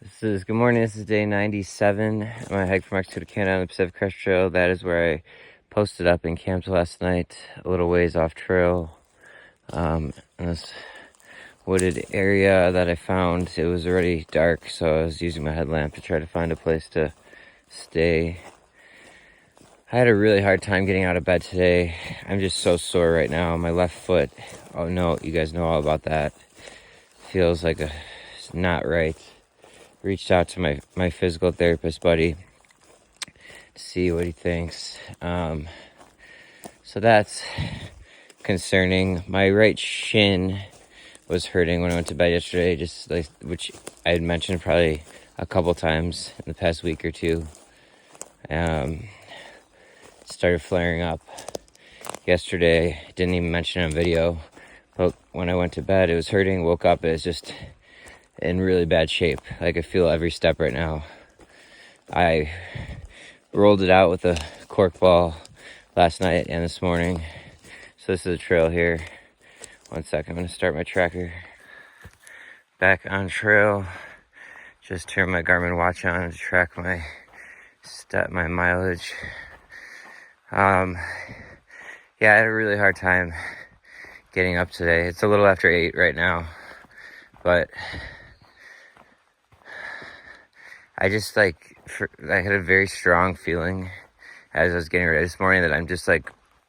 Good morning. This is day 97. I'm on a hike from Mexico to Canada on the Pacific Crest Trail. That is where I posted up and camped last night, a little ways off trail. In this wooded area that I found, it was already dark, so I was using my headlamp to try to find a place to stay. I had a really hard time getting out of bed today. I'm just so sore right now. My left foot, oh no, you guys know all about that. Feels like it's not right. Reached out to my physical therapist buddy to see what he thinks. So that's concerning. My right shin was hurting when I went to bed yesterday, just like, which I had mentioned probably a couple times in the past week or two. Started flaring up yesterday. Didn't even mention it on video, but when I went to bed, it was hurting. Woke up, it was just in really bad shape. Like, I feel every step right now. I rolled it out with a cork ball last night and this morning. So this is a trail here. 1 second, I'm gonna start my tracker. Back on trail. Just turned my Garmin watch on to track my mileage. Yeah, I had a really hard time getting up today. It's a little after 8 right now, but I just I had a very strong feeling as I was getting ready this morning that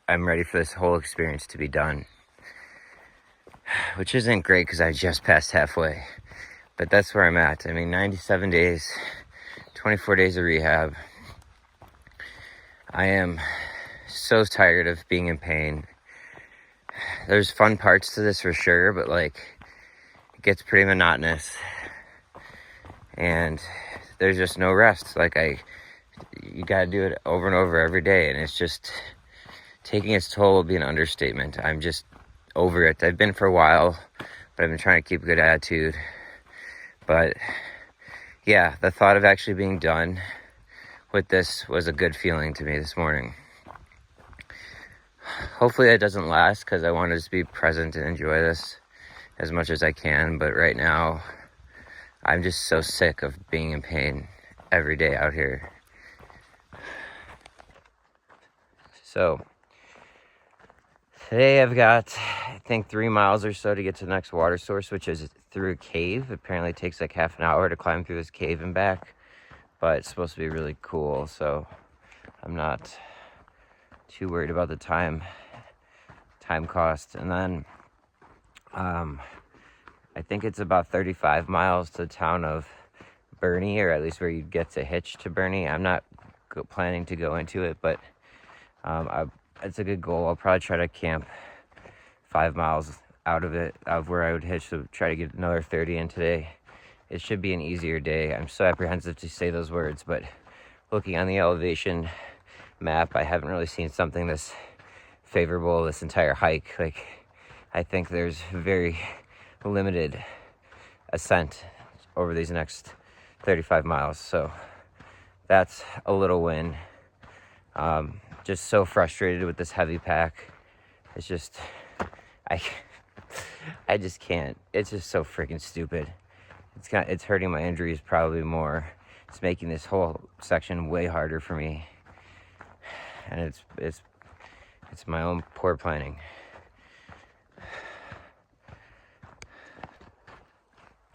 I'm ready for this whole experience to be done. Which isn't great because I just passed halfway, but that's where I'm at. I mean, 97 days, 24 days of rehab. I am so tired of being in pain. There's fun parts to this for sure, but it gets pretty monotonous. And there's just no rest. You gotta do it over and over every day, and it's just taking its toll would be an understatement. I'm just over it. I've been for a while, but I've been trying to keep a good attitude. But yeah, the thought of actually being done with this was a good feeling to me this morning. Hopefully that doesn't last, because I want to just be present and enjoy this as much as I can. But right now, I'm just so sick of being in pain every day out here. So today I've got, I think, 3 miles or so to get to the next water source, which is through a cave. Apparently it takes like half an hour to climb through this cave and back, but it's supposed to be really cool, so I'm not too worried about the time cost. And then I think it's about 35 miles to the town of Bernie, or at least where you'd get to hitch to Bernie. I'm not planning to go into it, but it's a good goal. I'll probably try to camp 5 miles out of where I would hitch, to try to get another 30 in today. It should be an easier day. I'm so apprehensive to say those words, but looking on the elevation map, I haven't really seen something this favorable this entire hike. I think there's very limited ascent over these next 35 miles, so that's a little win. Just so frustrated with this heavy pack. It's just, I just can't. It's just so freaking stupid. It's hurting my injuries probably more. It's making this whole section way harder for me, and it's my own poor planning.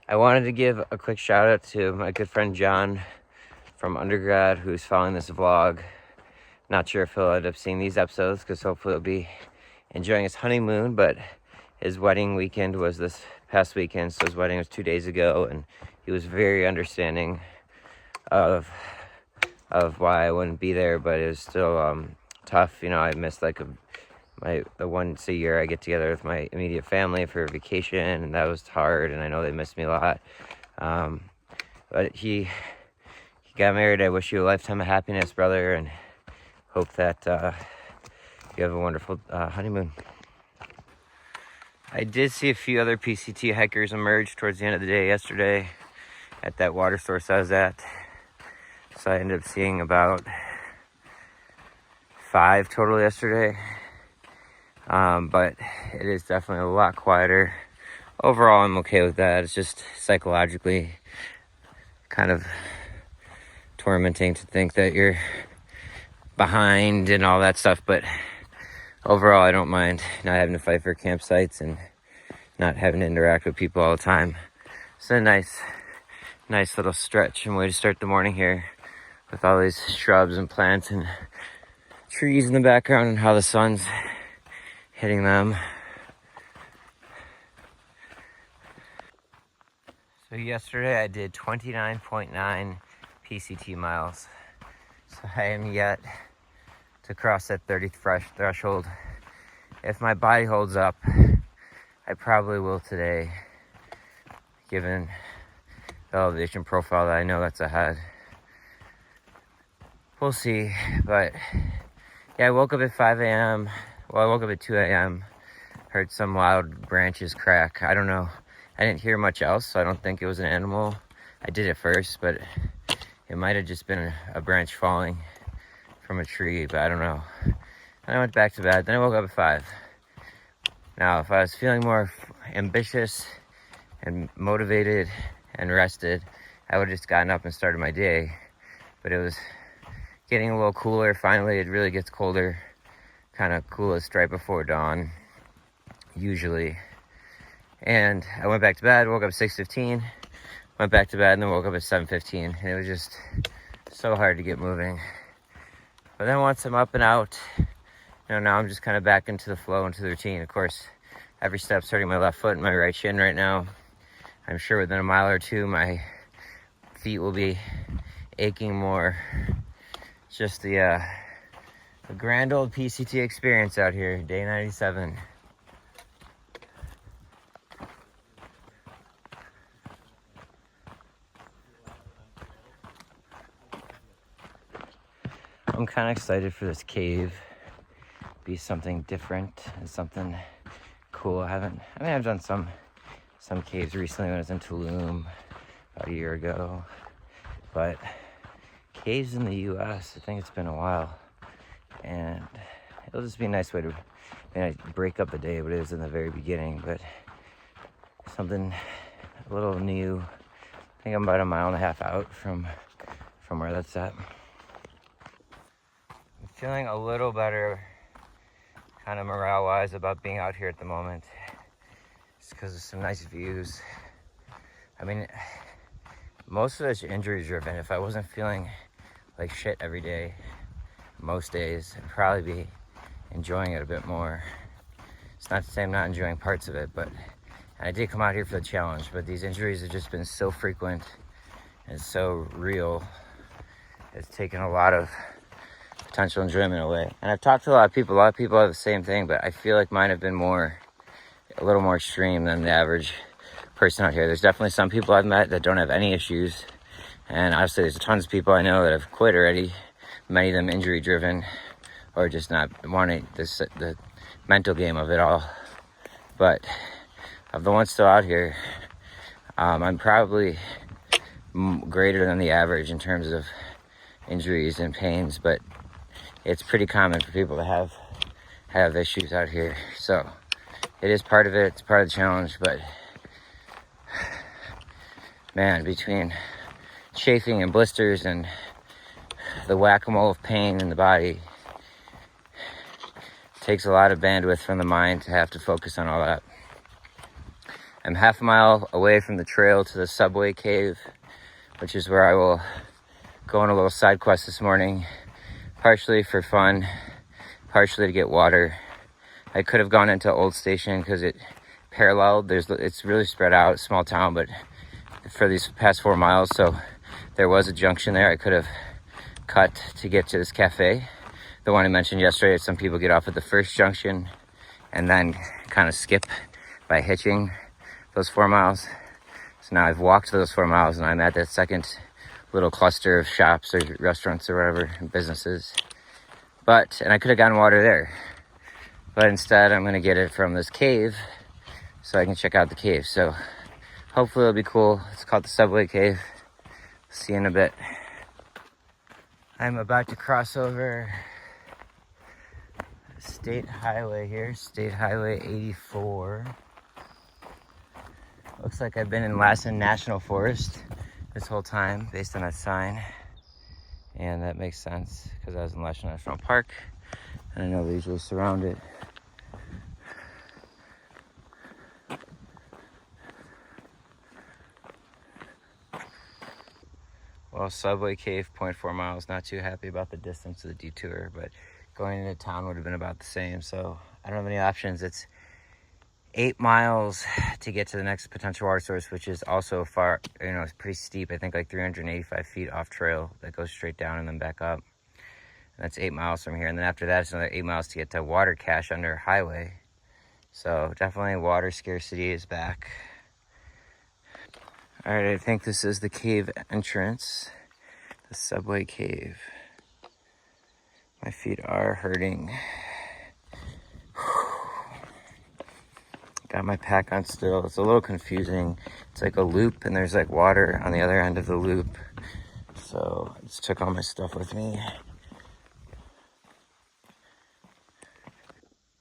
I wanted to give a quick shout out to my good friend John from undergrad, who's following this vlog. Not sure if he'll end up seeing these episodes, because hopefully he'll be enjoying his honeymoon, but his wedding weekend was this past weekend, so his wedding was 2 days ago, and he was very understanding of why I wouldn't be there, but it was still tough. You know, I missed the once a year I get together with my immediate family for a vacation, and that was hard, and I know they missed me a lot. But he got married. I wish you a lifetime of happiness, brother, and hope that you have a wonderful honeymoon. I did see a few other PCT hikers emerge towards the end of the day yesterday at that water source I was at. So I ended up seeing about 5 total yesterday. But it is definitely a lot quieter. Overall, I'm okay with that. It's just psychologically, kind of tormenting to think that you're behind and all that stuff, but overall I don't mind not having to fight for campsites and not having to interact with people all the time. It's a nice little stretch and way to start the morning here with all these shrubs and plants and trees in the background and how the sun's hitting them. So yesterday I did 29.9 PCT miles. So I am yet to cross that 30 threshold. If my body holds up, I probably will today, given the elevation profile that I know that's ahead. We'll see, but yeah, I woke up at 5 a.m. Well, I woke up at 2 a.m. Heard some loud branches crack. I don't know. I didn't hear much else, so I don't think it was an animal. I did at first, but it might have just been a branch falling from a tree, but I don't know. And I went back to bed. Then I woke up at 5. Now, if I was feeling more ambitious and motivated and rested, I would have just gotten up and started my day. But it was getting a little cooler. Finally, it really gets colder, kind of coolest right before dawn, usually. And I went back to bed, woke up at 6:15, went back to bed, and then woke up at 7:15. And it was just so hard to get moving. But then once I'm up and out, now I'm just kind of back into the flow, into the routine. Of course, every step's hurting my left foot and my right shin right now. I'm sure within a mile or two, my feet will be aching more. Just the grand old PCT experience out here, day 97. I'm kind of excited for this cave. Be something different and something cool. I've done some caves recently when I was in Tulum about a year ago, but caves in the U.S., I think it's been a while, and it'll just be a nice way to break up the day, but it is in the very beginning, but something a little new. I think I'm about 1.5 miles out from where that's at. I'm feeling a little better, kind of morale-wise, about being out here at the moment. It's because of some nice views. I mean, most of it's injury-driven. If I wasn't feeling like shit every day, most days, I'd probably be enjoying it a bit more. It's not to say I'm not enjoying parts of it, but I did come out here for the challenge, but these injuries have just been so frequent and so real. It's taken a lot of potential enjoyment away. And I've talked to a lot of people have the same thing, but I feel like mine have been a little more extreme than the average person out here. There's definitely some people I've met that don't have any issues, and obviously there's tons of people I know that have quit already, many of them injury driven or just not wanting the mental game of it all. But of the ones still out here, I'm probably greater than the average in terms of injuries and pains, but it's pretty common for people to have issues out here. So it is part of it. It's part of the challenge, but man, between chafing and blisters and the whack-a-mole of pain in the body, it takes a lot of bandwidth from the mind to have to focus on all that. I'm 1/2 mile away from the trail to the subway cave, which is where I will go on a little side quest this morning, partially for fun, partially to get water. I could have gone into Old Station because it paralleled. It's really spread out, small town, but for these past 4 miles, so there was a junction there I could have cut to get to this cafe. The one I mentioned yesterday, some people get off at the first junction and then kind of skip by hitching those 4 miles. So now I've walked those 4 miles and I'm at that second little cluster of shops or restaurants or whatever, businesses. And I could have gotten water there. But instead I'm gonna get it from this cave so I can check out the cave. So hopefully it'll be cool. It's called the Subway Cave. See you in a bit. I'm about to cross over State Highway here, State Highway 84. Looks like I've been in Lassen National Forest. this whole time based on that sign. And that makes sense because I was in Lashon National Park and I know they usually surround it. Well, Subway Cave, 0.4 miles, not too happy about the distance of the detour, but going into town would have been about the same. So I don't have any options. It's 8 miles to get to the next potential water source, which is also far, it's pretty steep. I think like 385 feet off trail that goes straight down and then back up. And that's 8 miles from here. And then after that, it's another 8 miles to get to water cache under highway. So definitely water scarcity is back. All right, I think this is the cave entrance, the Subway Cave. My feet are hurting. Got my pack on still. It's a little confusing. It's like a loop and there's like water on the other end of the loop. So I just took all my stuff with me.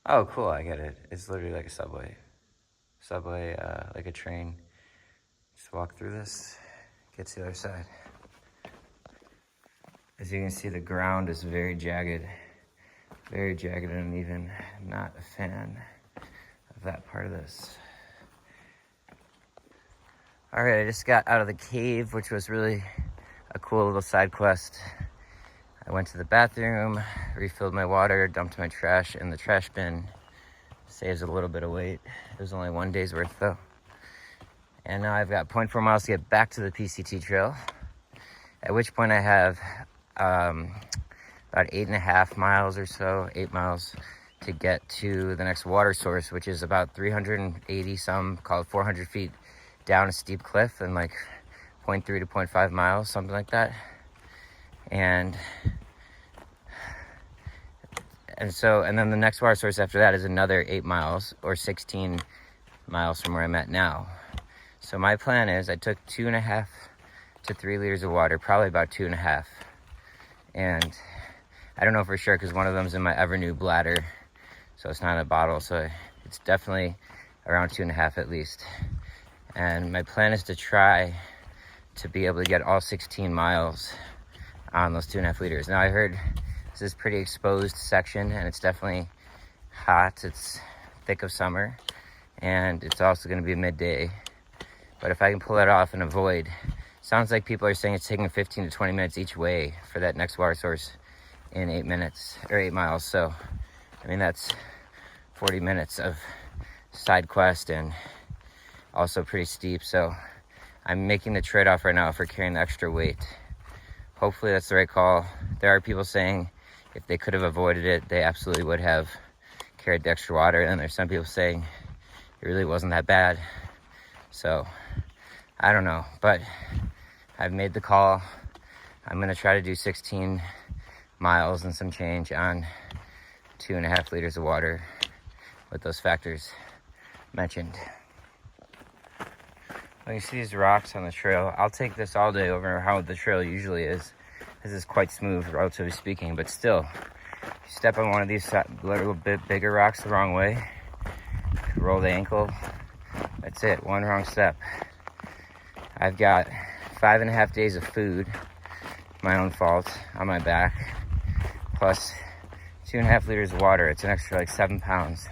Oh, cool, I get it. It's literally like a subway. Subway, like a train. Just walk through this, get to the other side. As you can see, the ground is very jagged and uneven. Not a fan of that part of this. All right, I just got out of the cave, which was really a cool little side quest. I went to the bathroom, refilled my water, dumped my trash in the trash bin. Saves a little bit of weight. It was only 1 day's worth though. And now I've got 0.4 miles to get back to the PCT trail, at which point I have about 8.5 miles or so, 8 miles to get to the next water source, which is about 380 some, call it 400 feet down a steep cliff and like 0.3 to 0.5 miles, something like that. And then the next water source after that is another 8 miles or 16 miles from where I'm at now. So my plan is I took 2.5 to 3 liters of water, probably about 2.5. And I don't know for sure because one of them's in my Evernew bladder. So it's not in a bottle. So it's definitely around 2.5 at least. And my plan is to try to be able to get all 16 miles on those 2.5 liters. Now I heard this is pretty exposed section and it's definitely hot. It's thick of summer and it's also going to be midday. But if I can pull that off and avoid, sounds like people are saying it's taking 15 to 20 minutes each way for that next water source in 8 minutes or 8 miles. So, I mean, that's 40 minutes of side quest and also pretty steep. So I'm making the trade-off right now for carrying the extra weight. Hopefully that's the right call. There are people saying if they could have avoided it, they absolutely would have carried the extra water. And there's some people saying it really wasn't that bad. So I don't know, but I've made the call. I'm gonna try to do 16 miles and some change on 2.5 liters of water with those factors mentioned. Well, you see these rocks on the trail. I'll take this all day over how the trail usually is. This is quite smooth, relatively speaking, but still, you step on one of these little bit bigger rocks the wrong way, roll the ankle, that's it, one wrong step. I've got 5.5 days of food, my own fault, on my back, plus 2.5 liters of water. It's an extra like 7 pounds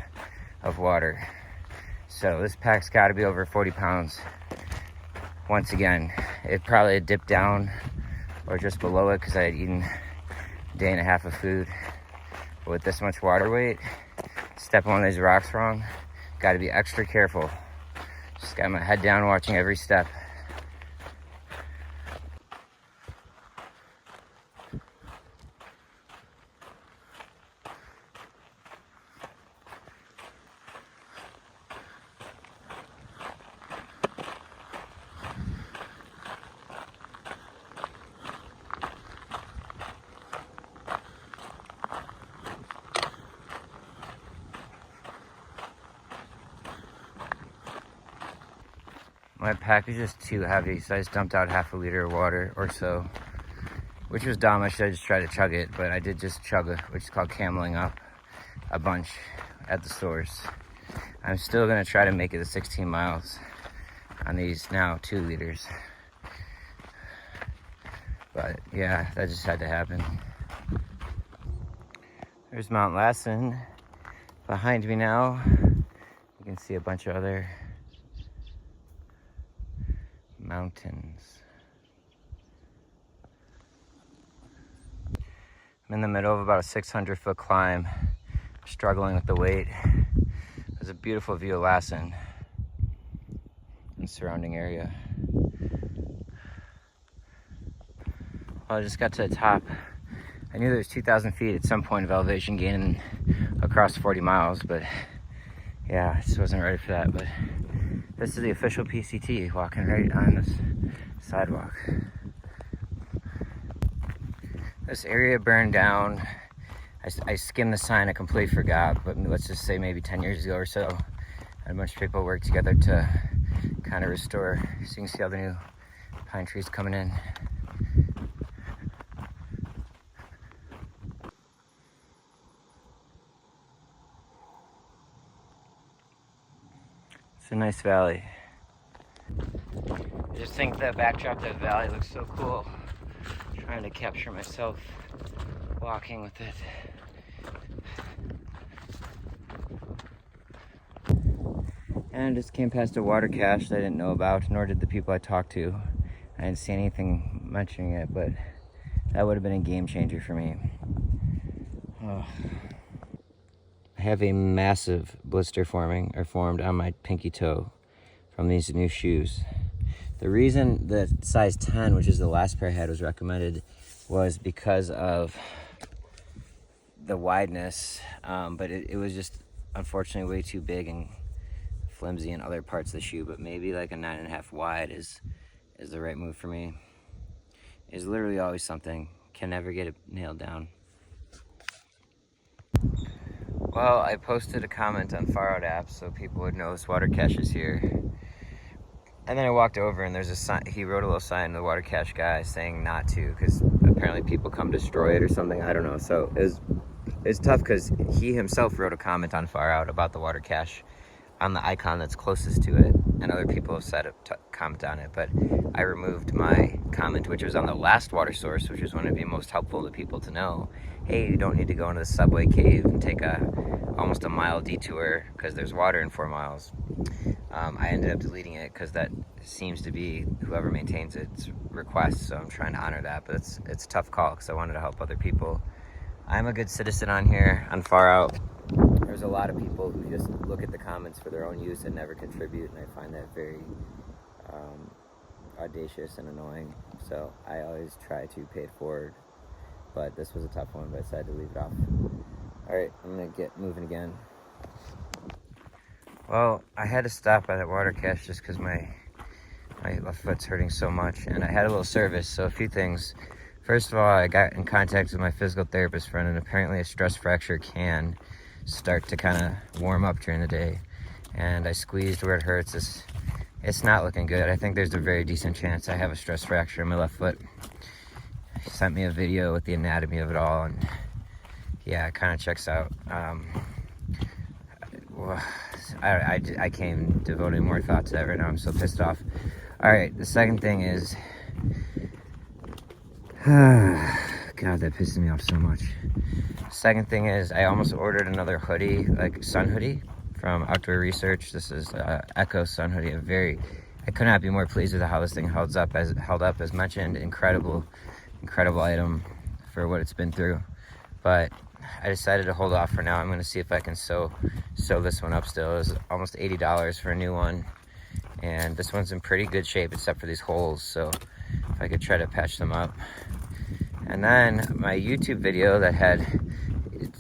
of water. So this pack's gotta be over 40 pounds. Once again, it probably dipped down or just below it because I had eaten a day and a half of food. But with this much water weight, step on these rocks wrong, gotta be extra careful. Just got my head down watching every step. My pack is just too heavy, so I just dumped out 1/2 liter of water or so, which was dumb. I should have just tried to chug it, but I did just chug it, which is called cameling up a bunch at the source. I'm still gonna try to make it to 16 miles on these now 2 liters. But yeah, that just had to happen. There's Mount Lassen behind me now. You can see a bunch of other mountains. I'm in the middle of about a 600-foot climb, struggling with the weight. There's a beautiful view of Lassen and surrounding area. Well, I just got to the top. I knew there was 2,000 feet at some point of elevation gain across 40 miles, but yeah, I just wasn't ready for that. But this is the official PCT, walking right on this sidewalk. This area burned down. I skimmed the sign, I completely forgot, but let's just say maybe 10 years ago or so, and a bunch of people worked together to kind of restore. So you can see all the new pine trees coming in. It's a nice valley. I just think the backdrop of the valley looks so cool. I'm trying to capture myself walking with it. And I just came past a water cache that I didn't know about, nor did the people I talked to. I didn't see anything mentioning it, but that would have been a game changer for me. Oh. I have a massive blister formed on my pinky toe from these new shoes. The reason that size 10, which is the last pair I had, was recommended was because of the wideness, but it was just unfortunately way too big and flimsy in other parts of the shoe. But maybe like a 9.5 wide is the right move for me. It's literally always something. Can never get it nailed down. Well, I posted a comment on Far Out app so people would know this water cache is here. And then I walked over and there's a sign. He wrote a little sign, the water cache guy, saying not to, because apparently people come destroy it or something. I don't know. So it's tough because he himself wrote a comment on Far Out about the water cache on the icon that's closest to it, and other people have said comment on it, but I removed my comment, which was on the last water source, which is when it'd be most helpful to people to know, hey, you don't need to go into the subway cave and take almost a mile detour because there's water in 4 miles. I ended up deleting it because that seems to be whoever maintains its request, so I'm trying to honor that, but it's a tough call because I wanted to help other people. I'm a good citizen on here, on Far Out. There's a lot of people who just look at the comments for their own use and never contribute, and I find that very audacious and annoying. So I always try to pay it forward, but this was a tough one, but I decided to leave it off. All right, I'm gonna get moving again. Well, I had to stop by that water cache just because my left foot's hurting so much, and I had a little service, so a few things. First of all, I got in contact with my physical therapist friend, and apparently a stress fracture can start to kind of warm up during the day, and I squeezed where it hurts. It's not looking good. I think there's a very decent chance I have a stress fracture in my left foot. He sent me a video with the anatomy of it all, and yeah, it kind of checks out. I can't devote any more thought to that right now. I'm so pissed off. All right, the second thing is, God, that pisses me off so much. Second thing is, I almost ordered another hoodie, like sun hoodie from Outdoor Research. This is Echo sun hoodie. I could not be more pleased with how this thing held up. As mentioned, incredible item for what it's been through. But I decided to hold off for now. I'm going to see if I can sew this one up still. It was almost $80 for a new one, and this one's in pretty good shape except for these holes. So if I could try to patch them up. And then my YouTube video that had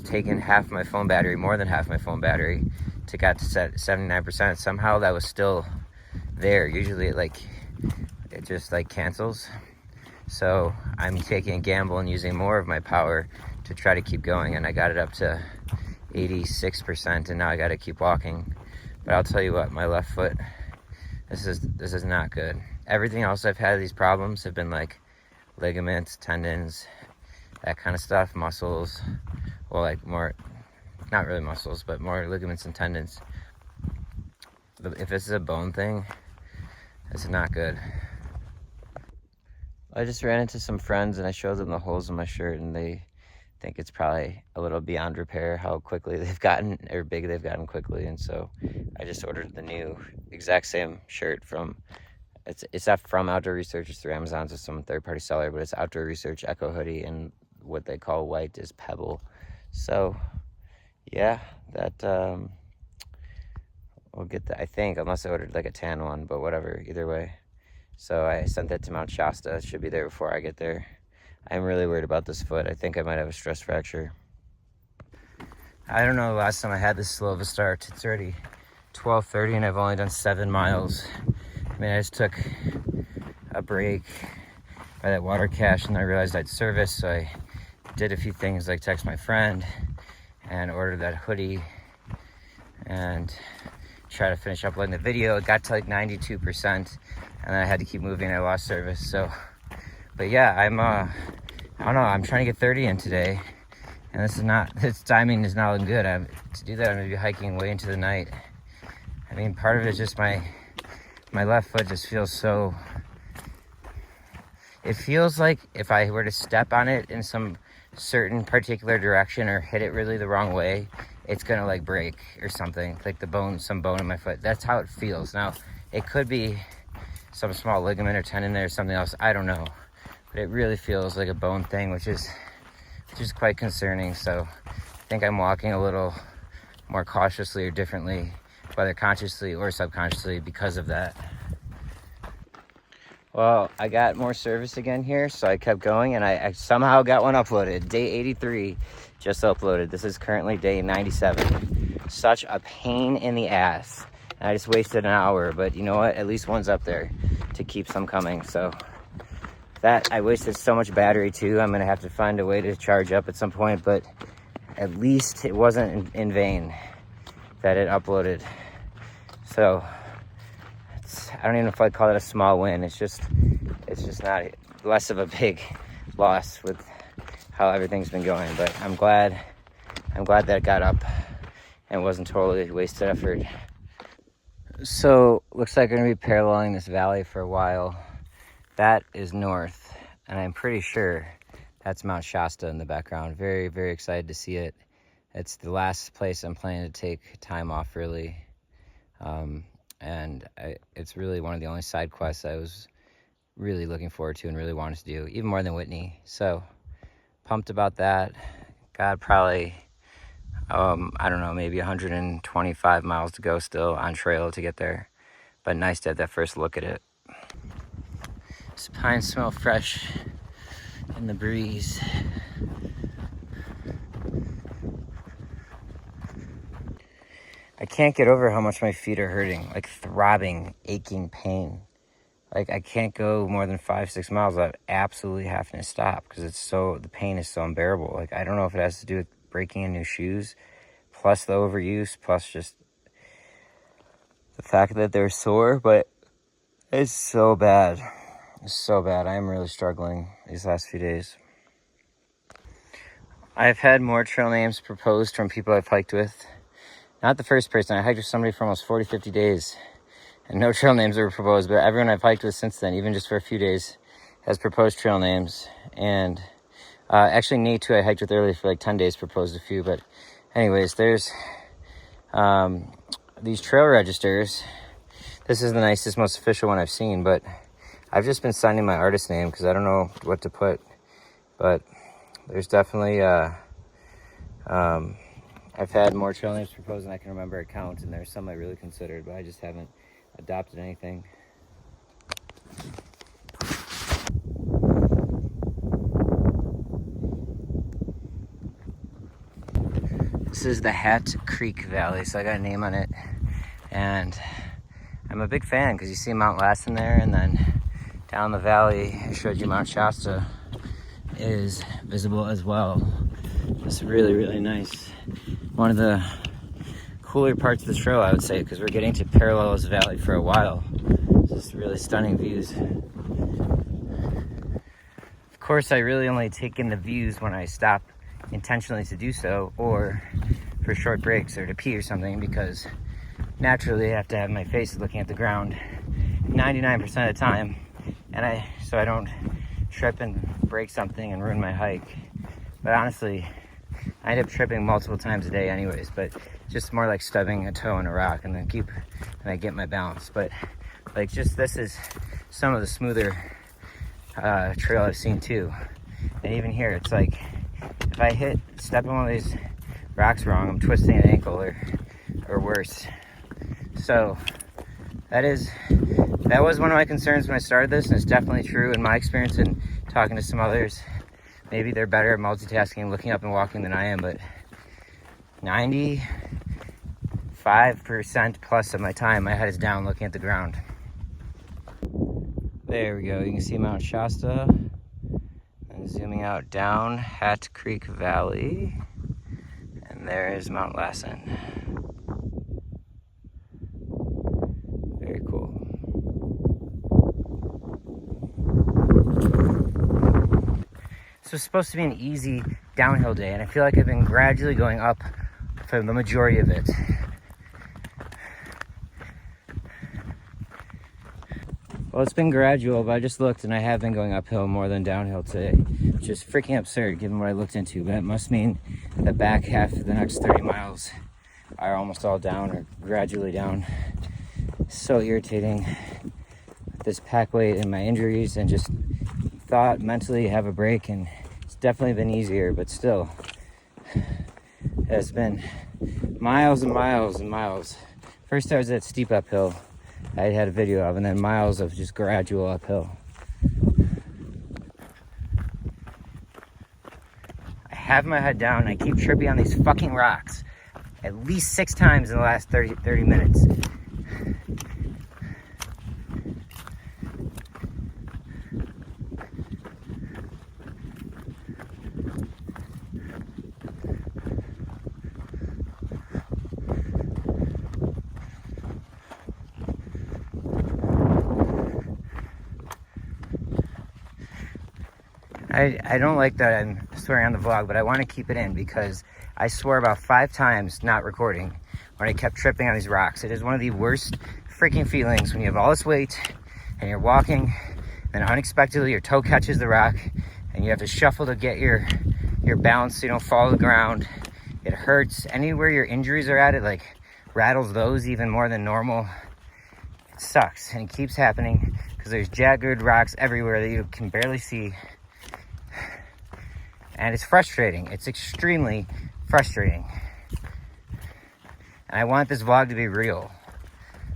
taken half my phone battery, more than half my phone battery, to got to 79%. Somehow that was still there. Usually it just cancels. So I'm taking a gamble and using more of my power to try to keep going, and I got it up to 86%, and now I got to keep walking. But I'll tell you what, my left foot, this is not good. Everything else I've had these problems have been like ligaments, tendons, that kind of stuff, muscles, well, more, not really muscles, but more ligaments and tendons. But if this is a bone thing, this is not good. I just ran into some friends and I showed them the holes in my shirt, and they think it's probably a little beyond repair how quickly they've gotten, or big they've gotten quickly. And so I just ordered the new exact same shirt from, it's not from Outdoor Research, it's through Amazon, so some third-party seller, but it's Outdoor Research Echo Hoodie, and what they call white is Pebble. So yeah, that we'll get that, I think, unless I ordered like a tan one, but whatever, either way. So I sent that to Mount Shasta. It should be there before I get there. I'm really worried about this foot. I think I might have a stress fracture. I don't know the last time I had this slow of a start. It's already 12:30 and I've only done 7 miles. I mean, I just took a break by that water cache and I realized I'd service, so I did a few things like text my friend and ordered that hoodie and try to finish uploading the video. It got to like 92% and then I had to keep moving. I lost service. So, but yeah, I don't know, I'm trying to get 30 in today, and this timing is not looking good. To do that, I'm gonna be hiking way into the night. I mean, part of it is just my left foot just feels so, it feels like if I were to step on it in some certain particular direction or hit it really the wrong way, it's gonna like break or something, like some bone in my foot. That's how it feels. Now, it could be some small ligament or tendon there or something else, I don't know. But it really feels like a bone thing, which is quite concerning. So I think I'm walking a little more cautiously or differently, whether consciously or subconsciously, because of that. Well, I got more service again here, so I kept going, and I somehow got one uploaded. Day 83 just uploaded. This is currently day 97. Such a pain in the ass. And I just wasted an hour, but you know what? At least one's up there to keep some coming. So that, I wasted so much battery too. I'm gonna have to find a way to charge up at some point, but at least it wasn't in vain that it uploaded. So I don't even know if I'd call it a small win. It's just not, less of a big loss with how everything's been going. But I'm glad that it got up and wasn't totally wasted effort. So looks like I'm gonna be paralleling this valley for a while. That is north, and I'm pretty sure that's Mount Shasta in the background. Very, very excited to see it. It's the last place I'm planning to take time off, really. It's really one of the only side quests I was really looking forward to and really wanted to do, even more than Whitney. So pumped about that. Got probably, I don't know, maybe 125 miles to go still on trail to get there. But nice to have that first look at it. These pines smell fresh in the breeze. I can't get over how much my feet are hurting, like throbbing, aching pain. Like I can't go more than 5-6 miles without absolutely having to stop because the pain is so unbearable. Like I don't know if it has to do with breaking in new shoes, plus the overuse, plus just the fact that they're sore, but it's so bad. It's so bad. I'm really struggling these last few days. I've had more trail names proposed from people I've hiked with. Not the first person. I hiked with somebody for almost 40, 50 days. And no trail names were proposed. But everyone I've hiked with since then, even just for a few days, has proposed trail names. And actually Nate, too, I hiked with earlier for like 10 days, proposed a few. But anyways, there's these trail registers. This is the nicest, most official one I've seen. But I've just been signing my artist name because I don't know what to put. But there's definitely, I've had more trail names proposed than I can remember at count, and there's some I really considered, but I just haven't adopted anything. This is the Hat Creek Valley, so I got a name on it, and I'm a big fan because you see Mount Lassen there, and then down the valley, I showed you Mount Shasta is visible as well. It's really, really nice. One of the cooler parts of the trail, I would say, because we're getting to parallel this valley for a while. It's just really stunning views. Of course, I really only take in the views when I stop intentionally to do so, or for short breaks or to pee or something, because naturally I have to have my face looking at the ground 99% of the time, and so I don't trip and break something and ruin my hike. But honestly, I end up tripping multiple times a day anyways, but just more like stubbing a toe in a rock and then I get my balance. But like just this is some of the smoother trail I've seen too. And even here, it's like if I step on one of these rocks wrong, I'm twisting an ankle or worse. So that was one of my concerns when I started this, and it's definitely true in my experience and talking to some others. Maybe they're better at multitasking, looking up and walking than I am, but 95% plus of my time, my head is down looking at the ground. There we go. You can see Mount Shasta. And zooming out down Hat Creek Valley. And there is Mount Lassen. Very cool. This was supposed to be an easy downhill day, and I feel like I've been gradually going up for the majority of it. Well, it's been gradual, but I just looked and I have been going uphill more than downhill today, which is freaking absurd given what I looked into. But it must mean the back half of the next 30 miles are almost all down or gradually down. So irritating with this pack weight and my injuries, and just thought mentally have a break, and it's definitely been easier, but still it has been miles and miles and miles. First I was at steep uphill I had a video of, and then miles of just gradual uphill. I have my head down and I keep tripping on these fucking rocks at least 6 times in the last 30 minutes. I don't like that I'm swearing on the vlog, but I want to keep it in because I swore about 5 times not recording when I kept tripping on these rocks. It is one of the worst freaking feelings when you have all this weight and you're walking and unexpectedly your toe catches the rock and you have to shuffle to get your balance so you don't fall to the ground. It hurts. Anywhere your injuries are at, it like rattles those even more than normal. It sucks, and it keeps happening because there's jagged rocks everywhere that you can barely see. And it's frustrating. It's extremely frustrating. And I want this vlog to be real.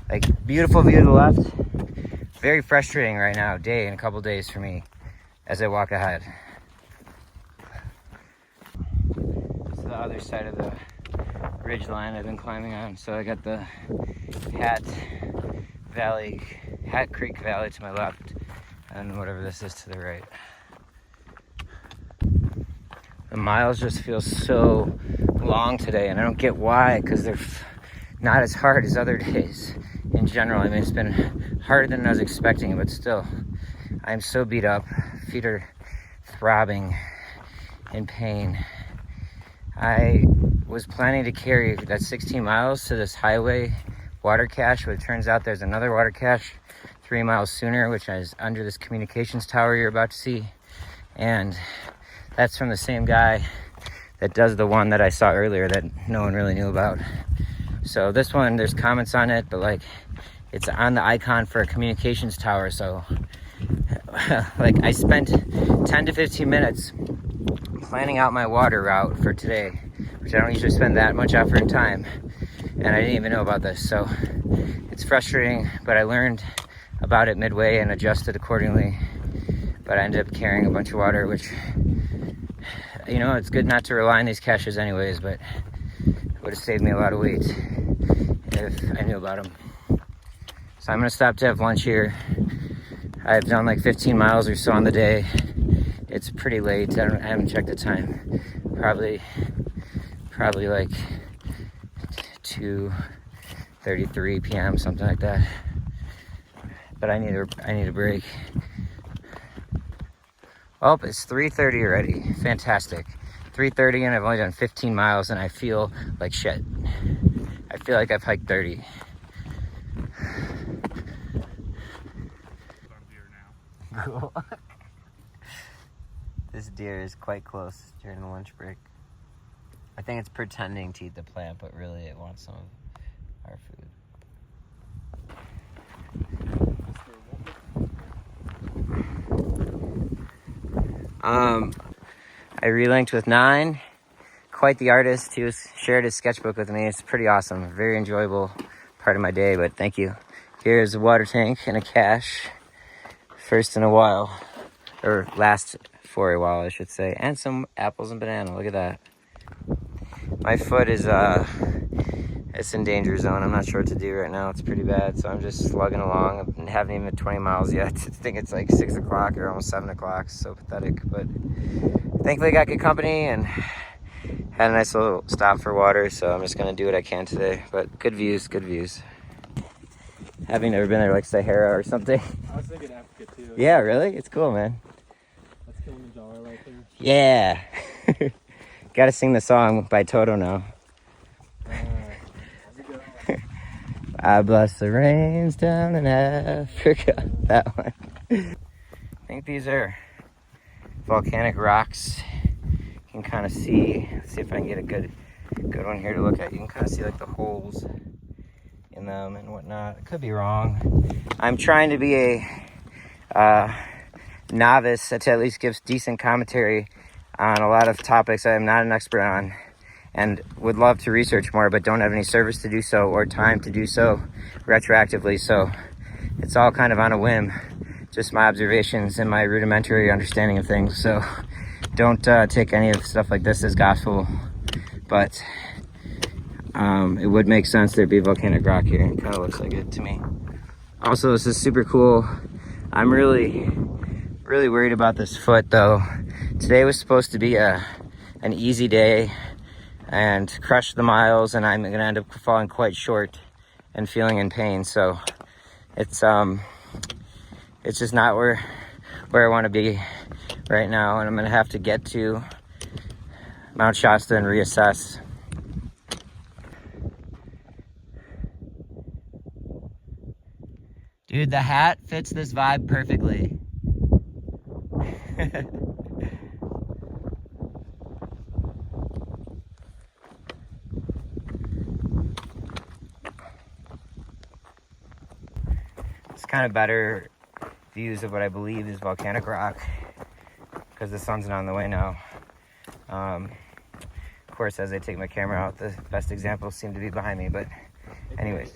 Like, beautiful view to the left. Very frustrating right now, day in a couple days for me as I walk ahead. It's the other side of the ridge line I've been climbing on. So I got the Hat Creek Valley to my left, and whatever this is to the right. The miles just feel so long today, and I don't get why, because they're not as hard as other days in general. I mean, it's been harder than I was expecting, but still, I'm so beat up. Feet are throbbing in pain. I was planning to carry that 16 miles to this highway water cache, but it turns out there's another water cache 3 miles sooner, which is under this communications tower you're about to see. And that's from the same guy that does the one that I saw earlier that no one really knew about. So this one, there's comments on it, but like it's on the icon for a communications tower. So like I spent 10 to 15 minutes planning out my water route for today, which I don't usually spend that much effort and time. And I didn't even know about this. So it's frustrating, but I learned about it midway and adjusted accordingly. But I ended up carrying a bunch of water, which, you know, it's good not to rely on these caches anyways, but it would have saved me a lot of weight if I knew about them. So I'm gonna stop to have lunch here. I've done like 15 miles or so on the day. It's pretty late. I haven't checked the time. Probably like 2:33 p.m., something like that. But I need a break. Oh, it's 3:30 already. Fantastic. 3:30 and I've only done 15 miles and I feel like shit. I feel like I've hiked 30. Cool. This deer is quite close during the lunch break. I think it's pretending to eat the plant, but really it wants some of our food. I relinked with 9. Quite the artist. He shared his sketchbook with me. It's pretty awesome. Very enjoyable part of my day, but thank you. Here's a water tank and a cache. First in a while. Or last for a while, I should say. And some apples and banana. Look at that. My foot is, it's in danger zone. I'm not sure what to do right now. It's pretty bad, so I'm just slugging along. I haven't even hit 20 miles yet. I think it's like 6 o'clock or almost 7 o'clock. So pathetic, but thankfully I got good company and had a nice little stop for water, so I'm just gonna do what I can today. But good views, good views. Having never been there, like Sahara or something. I was thinking Africa too. Yeah, really? It's cool, man. That's Kilimanjaro right there. Yeah. Gotta sing the song by Toto now. I bless the rains down in Africa. That one. I think these are volcanic rocks. You can kind of see. Let's see if I can get a good one here to look at. You can kind of see like the holes in them and whatnot. I could be wrong. I'm trying to be a novice that at least gives decent commentary on a lot of topics I am not an expert on, and would love to research more, but don't have any service to do so or time to do so retroactively. So it's all kind of on a whim, just my observations and my rudimentary understanding of things. So don't take any of stuff like this as gospel, but it would make sense there'd be volcanic rock here. It kind of looks like it to me. Also, this is super cool. I'm really worried about this foot though. Today was supposed to be an easy day and crush the miles, and I'm gonna end up falling quite short and feeling in pain. So it's just not where I want to be right now, and I'm gonna have to get to Mount Shasta and reassess. Dude, the hat fits this vibe perfectly. It's kind of better views of what I believe is volcanic rock because the sun's not in the way now. Of course, as I take my camera out, the best examples seem to be behind me, but anyways.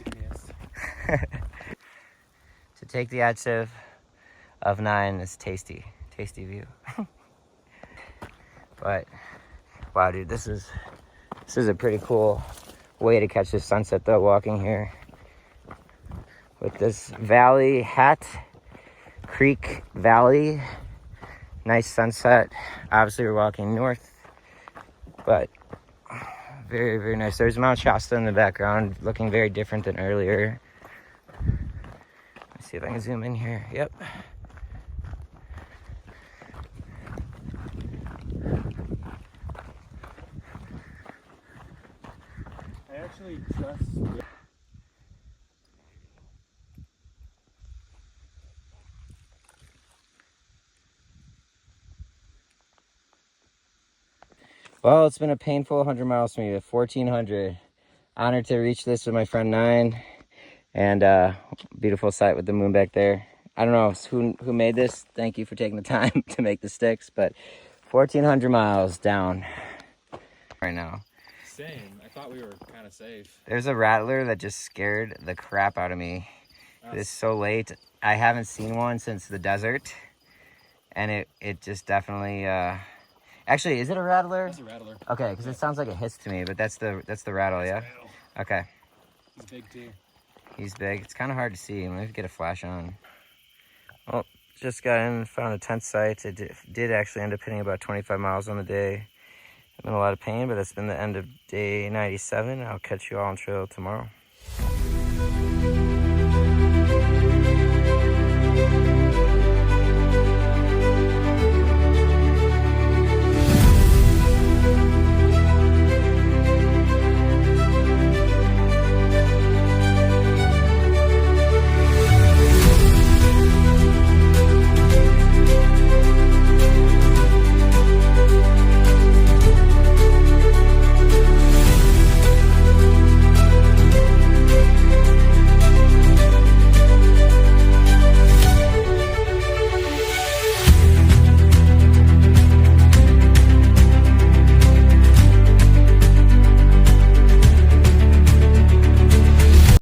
To take the adjective of 9 is tasty view. But wow, dude, this is a pretty cool way to catch the sunset though, walking here with this valley, Hat Creek Valley. Nice sunset. Obviously we're walking north, but very, very nice. There's Mount Shasta in the background, looking very different than earlier. Let's see if I can zoom in here. Yep. I actually just... Well, it's been a painful 100 miles for me, 1,400. Honored to reach this with my friend 9. And beautiful sight with the moon back there. I don't know who made this. Thank you for taking the time to make the sticks, but 1,400 miles down right now. Same. I thought we were kind of safe. There's a rattler that just scared the crap out of me. It's so late. I haven't seen one since the desert, and it just definitely... Actually, is it a rattler? It's a rattler. Okay, because it sounds like a hiss to me, but that's the rattle, yeah? Okay. He's big too. He's big. It's kind of hard to see. Let me get a flash on. Well, just got in, found a tent site. It did actually end up hitting about 25 miles on the day. I'm in a lot of pain, but that's been the end of day 97. I'll catch you all on trail tomorrow.